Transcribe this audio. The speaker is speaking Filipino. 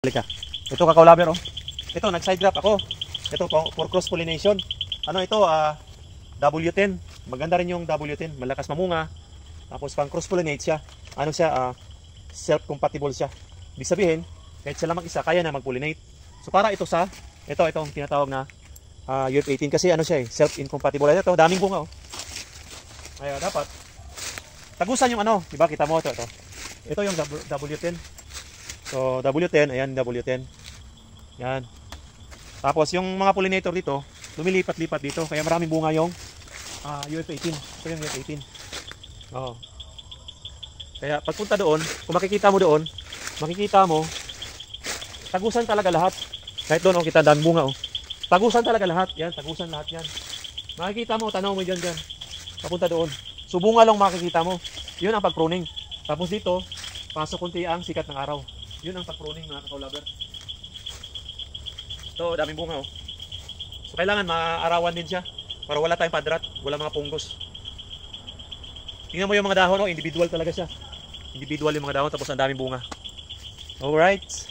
Halika. Ito kakao-lover, oh. Ito, nag-side grap ako. Ito for cross-pollination. Ano ito? W10. Maganda rin yung W10. Malakas mamunga. Tapos pang cross-pollinate siya. Ano siya? Self-compatible siya. Ibig sabihin, kahit sila mag-isa, kaya na mag-pollinate. So para ito sa, itong tinatawag na UF18. Kasi ano siya self-incompatible. Ito, daming bunga, oh. Kaya dapat, tagusan yung ano. Diba? Kita mo ito. Ito yung W10. So, W10, ayan, W10. Yan. Tapos, yung mga pollinator dito, lumilipat-lipat dito. Kaya maraming bunga yung UF18. Ito yung UF18. Oo. Kaya, pagpunta doon, kung makikita mo doon, makikita mo, tagusan talaga lahat. Kahit doon, kita daming bunga, oh. Tagusan talaga lahat. Yan, tagusan lahat yan. Makikita mo, tanaw mo dyan. Papunta doon. So, bunga lang makikita mo. Yun ang pag-pruning. Tapos dito, pasok kunti ang sikat ng araw. Yun ang pag-pruning, mga kakao-lover. Ito, daming bunga, oh. So, kailangan maarawan din siya para wala tayong padrat, wala mga punggos. Tingnan mo yung mga dahon, oh, individual talaga siya. Individual yung mga dahon, tapos ang daming bunga. Alright.